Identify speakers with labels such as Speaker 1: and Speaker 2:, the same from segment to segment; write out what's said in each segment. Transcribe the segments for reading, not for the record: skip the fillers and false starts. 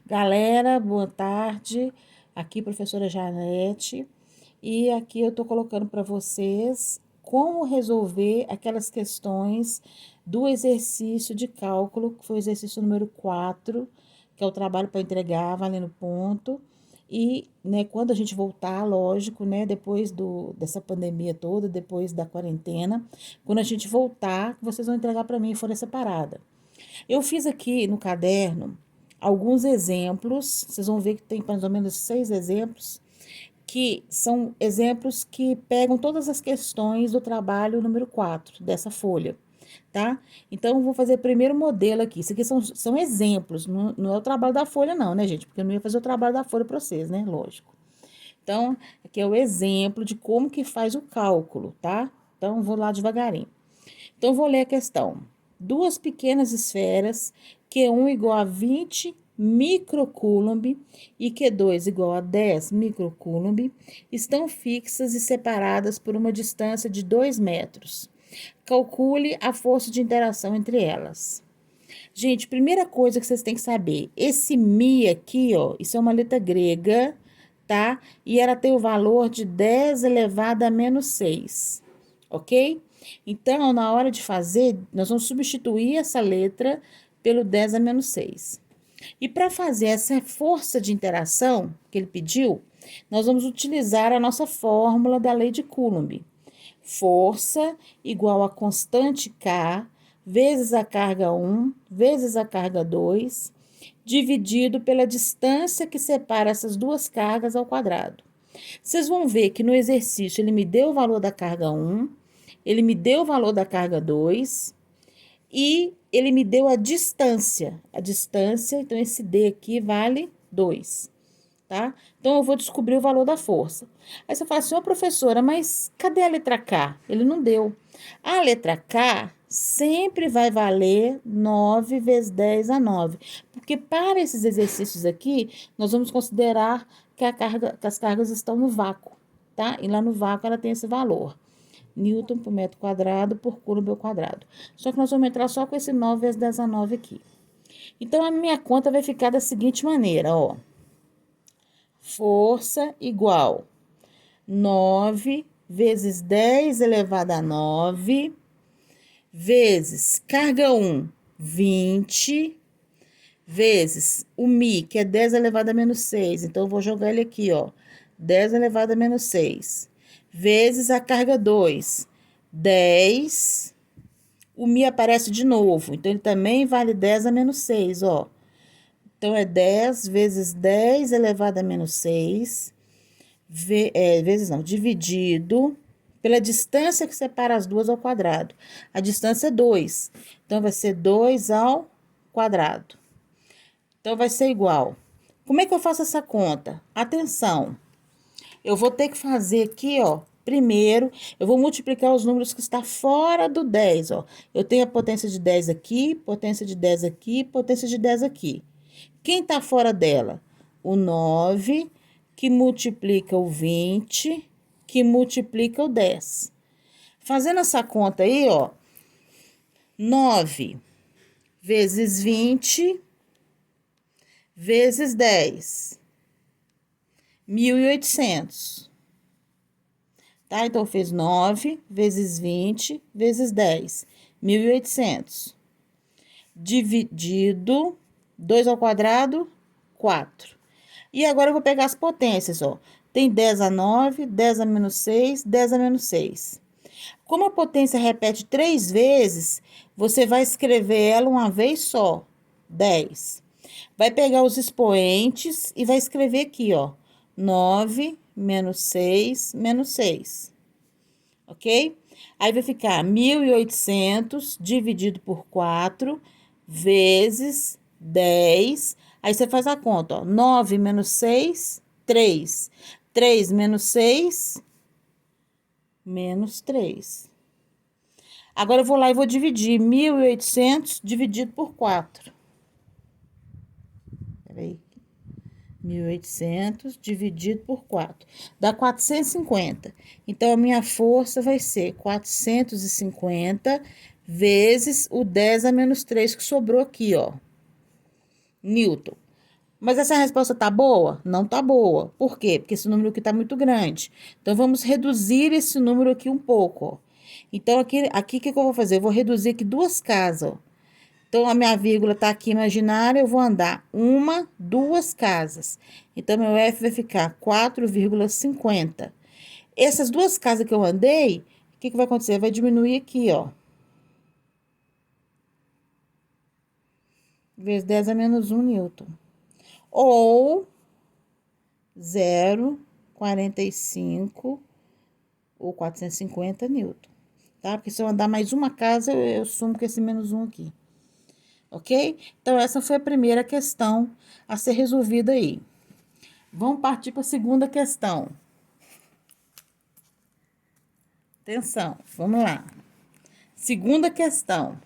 Speaker 1: Galera, boa tarde. Aqui, professora Janete. E aqui eu tô colocando para vocês como resolver aquelas questões do exercício de cálculo, que foi o exercício número 4, que é o trabalho para entregar, valendo ponto. E, né, quando a gente voltar, lógico, né, depois dessa pandemia toda, depois da quarentena, quando a gente voltar, vocês vão entregar para mim em folha separada. Eu fiz aqui no caderno alguns exemplos, vocês vão ver que tem mais ou menos 6 exemplos, que são exemplos que pegam todas as questões do trabalho número 4 dessa folha, tá? Então, eu vou fazer o primeiro modelo aqui. Isso aqui são exemplos, não é o trabalho da folha, não, né, gente? Porque eu não ia fazer o trabalho da folha para vocês, né? Lógico. Então, aqui é o exemplo de como que faz o cálculo, tá? Então, vou lá devagarinho. Então, vou ler a questão. Duas pequenas esferas, Q1 igual a 20 microcoulomb e Q2 igual a 10 microcoulomb, estão fixas e separadas por uma distância de 2 metros. Calcule a força de interação entre elas. Gente, primeira coisa que vocês têm que saber, esse mi aqui, ó, isso é uma letra grega, tá? E ela tem o valor de 10 elevado a menos 6, ok? Então, na hora de fazer, nós vamos substituir essa letra pelo 10 a menos 6. E para fazer essa força de interação que ele pediu, nós vamos utilizar a nossa fórmula da lei de Coulomb. Força igual a constante K vezes a carga 1 vezes a carga 2, dividido pela distância que separa essas duas cargas ao quadrado. Vocês vão ver que no exercício ele me deu o valor da carga 1, ele me deu o valor da carga 2 e ele me deu a distância. A distância, então esse D aqui vale 2, tá? Então eu vou descobrir o valor da força. Aí você fala assim, ô professora, mas cadê a letra K? Ele não deu. A letra K sempre vai valer 9 vezes 10 a 9, porque para esses exercícios aqui, nós vamos considerar que que as cargas estão no vácuo, tá? E lá no vácuo ela tem esse valor. Newton por metro quadrado por Coulomb ao quadrado. Só que nós vamos entrar só com esse 9 vezes 10 a 9 aqui. Então, a minha conta vai ficar da seguinte maneira, ó. Força igual 9 vezes 10 elevado a 9, vezes carga 1, 20, vezes o Mi, que é 10 elevado a menos 6. Então, eu vou jogar ele aqui, ó. 10 elevado a menos 6. Vezes a carga 2, 10. O Mi aparece de novo. Então, ele também vale 10 a menos 6, ó. Então, é 10 vezes 10 elevado a menos 6. Vezes não, dividido pela distância que separa as duas ao quadrado. A distância é 2. Então, vai ser 2 ao quadrado. Então, vai ser igual. Como é que eu faço essa conta? Atenção, eu vou ter que fazer aqui, ó. Primeiro, eu vou multiplicar os números que está fora do 10, ó. Eu tenho a potência de 10 aqui, potência de 10 aqui, potência de 10 aqui. Quem está fora dela? O 9, que multiplica o 20, que multiplica o 10. Fazendo essa conta aí, ó. 9 vezes 20 vezes 10. 1.800. Tá? Então, eu fiz 9 vezes 20 vezes 10. 1.800. Dividido 2 ao quadrado, 4. E agora eu vou pegar as potências, ó. Tem 10 a 9, 10 a menos 6, 10 a menos 6. Como a potência repete 3 vezes, você vai escrever ela uma vez só, 10. Vai pegar os expoentes e vai escrever aqui, ó, 9 menos 6 menos 6, ok? Aí vai ficar 1.800 dividido por 4 vezes 10. Aí você faz a conta, ó, 9 menos 6, 3. 3 menos 6, menos 3. Agora eu vou lá e vou dividir 1.800 dividido por 4. Peraí. 1.800 dividido por 4. Dá 450. Então, a minha força vai ser 450 vezes o 10 a menos 3 que sobrou aqui, ó. Newton. Mas essa resposta tá boa? Não tá boa. Por quê? Porque esse número aqui tá muito grande. Então, vamos reduzir esse número aqui um pouco, ó. Então, aqui o que eu vou fazer? Eu vou reduzir aqui duas casas, ó. Então, a minha vírgula tá aqui imaginária, eu vou andar uma, duas casas. Então, meu F vai ficar 4,50. Essas duas casas que eu andei, o que vai acontecer? Vai diminuir aqui, ó. Vezes 10 a menos 1 newton. Ou 0,45 ou 450 newton, tá? Porque se eu andar mais uma casa, eu sumo com esse menos 1 aqui. Ok? Então, essa foi a primeira questão a ser resolvida aí. Vamos partir para a segunda questão. Atenção, vamos lá. Segunda questão.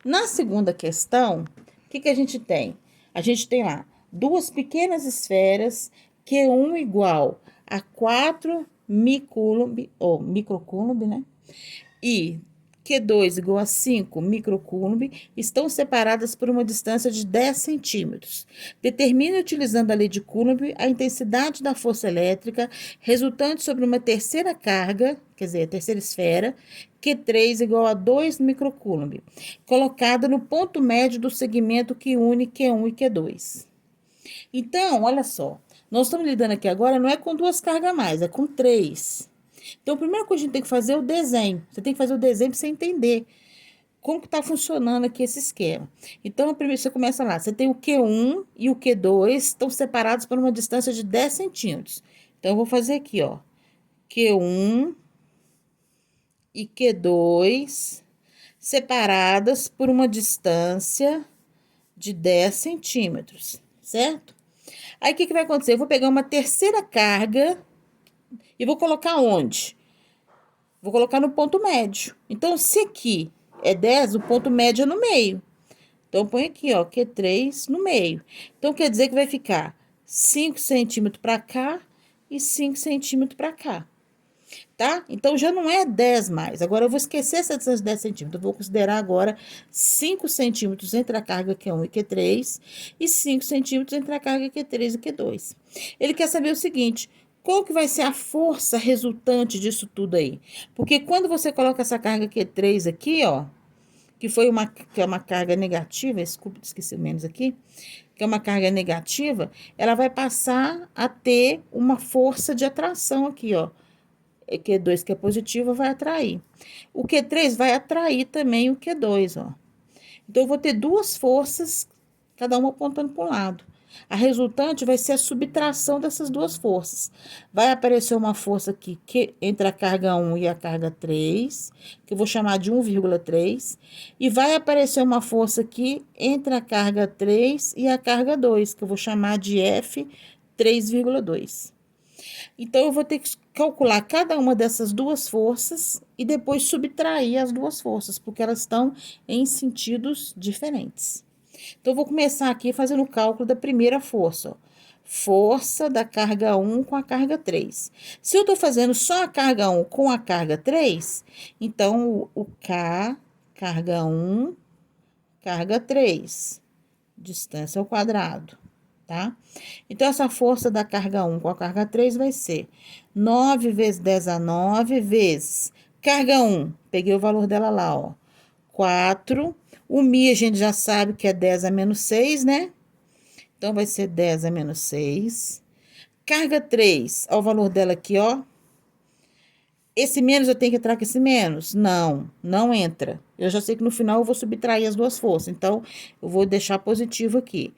Speaker 1: Na segunda questão, o que a gente tem? A gente tem lá duas pequenas esferas, Q1 igual a 4 microcoulomb, né? E Q2 igual a 5 microcoulomb, estão separadas por uma distância de 10 centímetros. Determine, utilizando a lei de Coulomb, a intensidade da força elétrica resultante sobre uma terceira carga, quer dizer, a terceira esfera, Q3 igual a 2 microcoulomb, colocada no ponto médio do segmento que une Q1 e Q2. Então, olha só, nós estamos lidando aqui agora, não é com duas cargas a mais, é com três. Então, a primeira coisa que a gente tem que fazer é o desenho. Você tem que fazer o desenho para você entender como que está funcionando aqui esse esquema. Então, primeiro você começa lá. Você tem o Q1 e o Q2 estão separados por uma distância de 10 centímetros. Então, eu vou fazer aqui, ó. Q1 e Q2 separadas por uma distância de 10 centímetros, certo? Aí, o que vai acontecer? Eu vou pegar uma terceira carga e vou colocar onde? Vou colocar no ponto médio. Então, se aqui é 10, o ponto médio é no meio. Então, põe aqui, ó, Q3 no meio. Então, quer dizer que vai ficar 5 centímetros para cá e 5 centímetros para cá. Tá? Então, já não é 10 mais. Agora, eu vou esquecer essa distância de 10 centímetros. Eu vou considerar agora 5 centímetros entre a carga Q1 e Q3 e 5 centímetros entre a carga Q3 e Q2. Ele quer saber o seguinte: qual que vai ser a força resultante disso tudo aí? Porque quando você coloca essa carga Q3 aqui, ó, que é uma carga negativa, desculpa, esqueci o menos aqui, que é uma carga negativa, ela vai passar a ter uma força de atração aqui, ó. Q2, que é positivo, vai atrair. O Q3 vai atrair também o Q2, ó. Então, eu vou ter duas forças, cada uma apontando para um lado. A resultante vai ser a subtração dessas duas forças. Vai aparecer uma força aqui que, entre a carga 1 e a carga 3, que eu vou chamar de 1,3. E vai aparecer uma força aqui entre a carga 3 e a carga 2, que eu vou chamar de F 3,2. Então, eu vou ter que calcular cada uma dessas duas forças e depois subtrair as duas forças, porque elas estão em sentidos diferentes. Então, eu vou começar aqui fazendo o cálculo da primeira força, ó. Força da carga 1 com a carga 3. Se eu estou fazendo só a carga 1 com a carga 3, então o K, carga 1, carga 3, distância ao quadrado, tá? Então, essa força da carga 1 com a carga 3 vai ser 9 vezes 10 a 9 vezes carga 1, peguei o valor dela lá, ó, 4. O Mi a gente já sabe que é 10 a menos 6, né? Então, vai ser 10 a menos 6. Carga 3, ó, o valor dela aqui, ó. Esse menos eu tenho que entrar com esse menos? Não, não entra. Eu já sei que no final eu vou subtrair as duas forças. Então, eu vou deixar positivo aqui,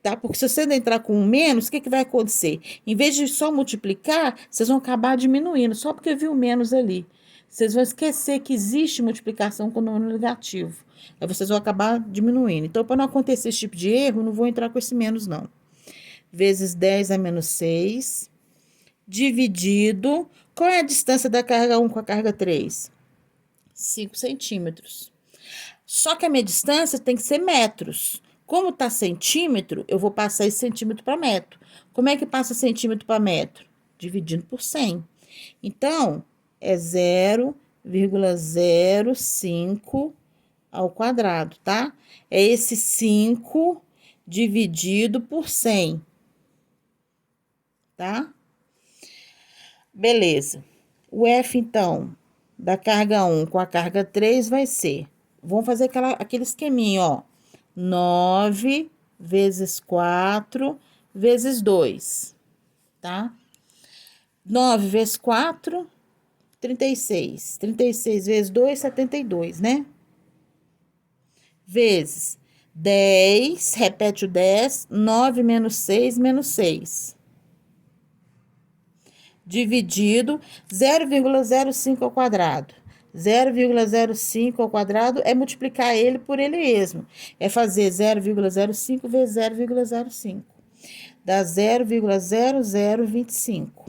Speaker 1: tá? Porque se você entrar com um menos, o que vai acontecer? Em vez de só multiplicar, vocês vão acabar diminuindo, só porque viu menos ali. Vocês vão esquecer que existe multiplicação com número negativo. Aí vocês vão acabar diminuindo. Então, para não acontecer esse tipo de erro, não vou entrar com esse menos, não. Vezes 10 a menos 6, dividido. Qual é a distância da carga 1 com a carga 3? 5 centímetros. Só que a minha distância tem que ser metros. Como tá centímetro, eu vou passar esse centímetro para metro. Como é que passa centímetro para metro? Dividindo por 100. Então, é 0,05 ao quadrado, tá? É esse 5 dividido por 100, tá? Beleza. O F, então, da carga 1 com a carga 3 vai ser... Vamos fazer aquele esqueminha, ó. 9 vezes 4 vezes 2, tá? 9 vezes 4, 36. 36 vezes 2, 72, né? Vezes 10, repete o 10, 9 menos 6, menos 6. Dividido 0,05 ao quadrado. 0,05 ao quadrado é multiplicar ele por ele mesmo. É fazer 0,05 vezes 0,05. Dá 0,0025.